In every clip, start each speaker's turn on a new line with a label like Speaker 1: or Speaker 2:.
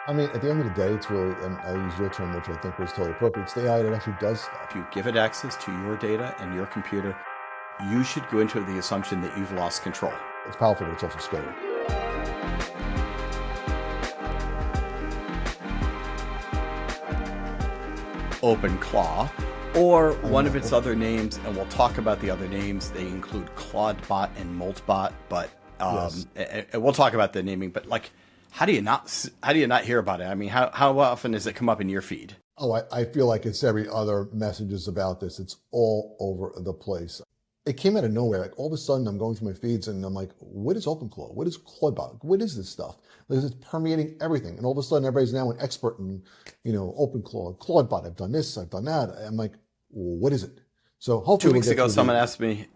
Speaker 1: I mean, at the end of the day, it's really, and I'll use your term, which I think was totally appropriate. It's the AI that actually does
Speaker 2: If
Speaker 1: stuff.
Speaker 2: you give it access to your data and your computer, you should go into the assumption that you've lost control.
Speaker 1: It's powerful, but it's also scary.
Speaker 2: OpenClaw, or one of its other names, and we'll talk about the other names. They include ClaudeBot and MoltBot, but
Speaker 1: Yes.
Speaker 2: and we'll talk about the naming. But like, how do you not hear about it? I mean, how often does it come up in your feed?
Speaker 1: Oh, I feel like it's every other messages about this. It's all over the place. It came out of nowhere. Like all of a sudden, I'm going through my feeds and I'm like, what is OpenClaw? What is ClaudeBot? What is this stuff? Because it's permeating everything. And all of a sudden, everybody's now an expert in, OpenClaw, ClaudeBot. I've done this, I've done that. I'm like, well, what is it? So hopefully,
Speaker 2: 2 weeks ago, someone asked me.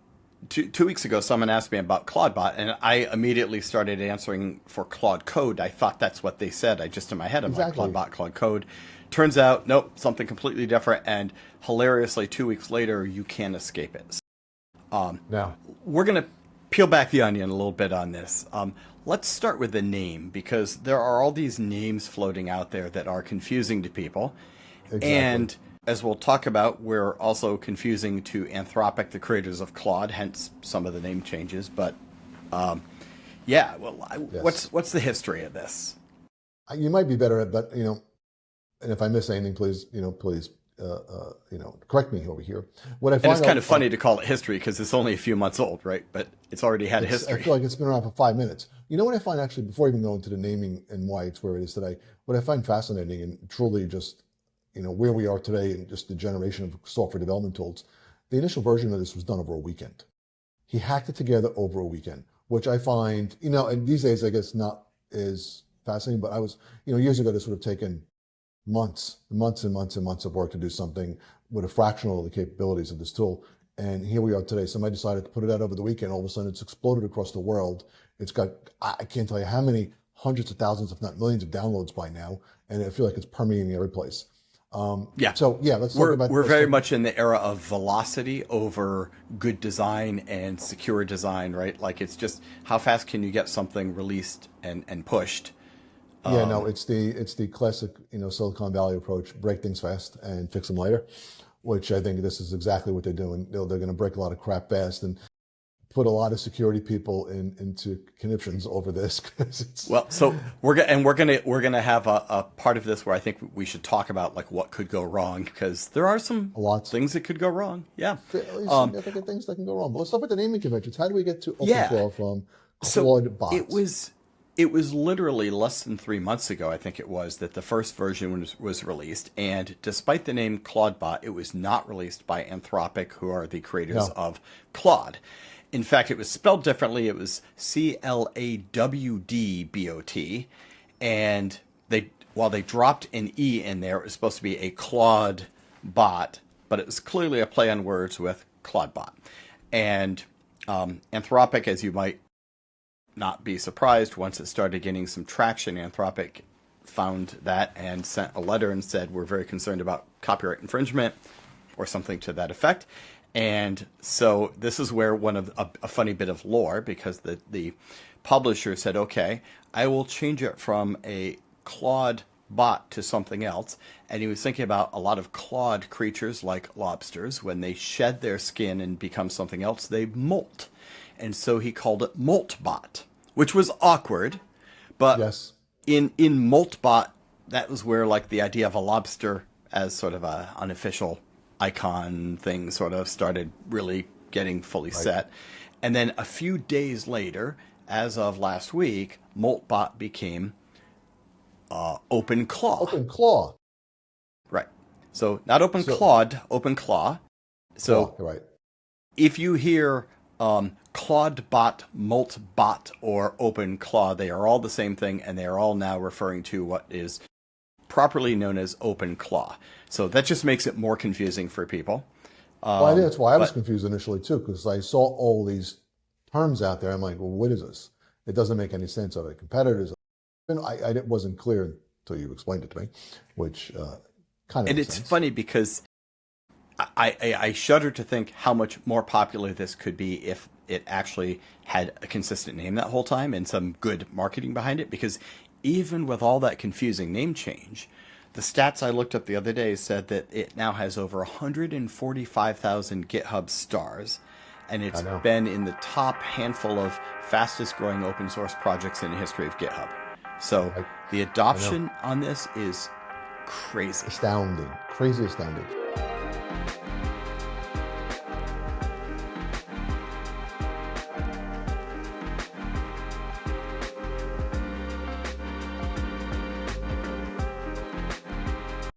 Speaker 2: 2 weeks ago, someone asked me about ClaudeBot, and I immediately started answering for Claude Code. I thought that's what they said. I just in my head, I'm
Speaker 1: Exactly.
Speaker 2: like ClaudeBot, Claude Code. Turns out, nope, something completely different. And hilariously, 2 weeks later, you can't escape it.
Speaker 1: Now,
Speaker 2: We're going to peel back the onion a little bit on this. Let's start with the name, because there are all these names floating out there that are confusing to people.
Speaker 1: exactly.
Speaker 2: And as we'll talk about, we're also confusing to Anthropic, the creators of Claude, hence some of the name changes. But yeah, well,
Speaker 1: Yes.
Speaker 2: what's the history of this?
Speaker 1: You might be better at, but and if I miss anything, please, please, correct me over here. What I
Speaker 2: And
Speaker 1: find
Speaker 2: it's kind
Speaker 1: out,
Speaker 2: of funny to call it history because it's only a few months old, right? But it's already had a
Speaker 1: I
Speaker 2: history.
Speaker 1: feel like it's been around for 5 minutes. You know what I find actually, before even going to the naming and why it's where it is today, what I find fascinating and truly just, where we are today and just the generation of software development tools, the initial version of this was done over a weekend. He hacked it together over a weekend, which I find, and these days I guess not as fascinating, but I was, years ago, this would have taken months, months and months and months of work to do something with a fractional of the capabilities of this tool. And here we are today. Somebody decided to put it out over the weekend. All of a sudden, it's exploded across the world. It's got, I can't tell you how many hundreds of thousands, if not millions of downloads by now. And I feel like it's permeating every place.
Speaker 2: Yeah.
Speaker 1: So yeah, let's talk
Speaker 2: We're
Speaker 1: about.
Speaker 2: we're very much in the era of velocity over good design and secure design, right? Like it's just how fast can you get something released and pushed?
Speaker 1: Yeah, no, it's the classic, Silicon Valley approach: break things fast and fix them later. Which I think this is exactly what they're doing. They're going to break a lot of crap fast and put a lot of security people into conniptions over this because it's.
Speaker 2: Well, so we're gonna have a part of this where I think we should talk about like what could go wrong because there are some
Speaker 1: Lots.
Speaker 2: things that could go wrong. Yeah.
Speaker 1: Fairly significant things that can go wrong. But let's start with the naming conventions. How do we get to
Speaker 2: Yeah.
Speaker 1: OpenClaw from
Speaker 2: So
Speaker 1: ClaudeBot?
Speaker 2: it was literally less than 3 months ago, I think it was, that the first version was released. And despite the name ClaudeBot, it was not released by Anthropic, who are the creators
Speaker 1: No.
Speaker 2: of Claude. In fact, it was spelled differently. It was CLAWDBOT. And while they dropped an E in there, it was supposed to be a Claude bot, but it was clearly a play on words with ClaudeBot. And Anthropic, as you might not be surprised, once it started getting some traction, Anthropic found that and sent a letter and said, we're very concerned about copyright infringement or something to that effect. And so this is where one of a funny bit of lore, because the publisher said, okay, I will change it from a Claude bot to something else. And he was thinking about a lot of Claude creatures like lobsters. When they shed their skin and become something else, they molt. And so he called it MoltBot, which was awkward. But
Speaker 1: Yes.
Speaker 2: in MoltBot, that was where like the idea of a lobster as sort of a unofficial icon thing sort of started really getting fully set. And then a few days later, as of last week, MoltBot became OpenClaw.
Speaker 1: OpenClaw.
Speaker 2: Right. So not OpenClaw, OpenClaw. So
Speaker 1: Claw, right.
Speaker 2: if you hear ClaudeBot, MoltBot, or OpenClaw, they are all the same thing, and they are all now referring to what is properly known as OpenClaw. So that just makes it more confusing for people.
Speaker 1: Well, I think that's why I was confused initially too, because I saw all these terms out there. I'm like, well, what is this? It doesn't make any sense. Are they competitors? It wasn't clear until you explained it to me, which kind of
Speaker 2: And
Speaker 1: makes
Speaker 2: it's
Speaker 1: sense.
Speaker 2: funny because I shudder to think how much more popular this could be if it actually had a consistent name that whole time and some good marketing behind it. Because even with all that confusing name change, the stats I looked up the other day said that it now has over 145,000 GitHub stars, and it's been in the top handful of fastest growing open source projects in the history of GitHub. So the adoption on this is crazy.
Speaker 1: Astounding. Crazy astounding.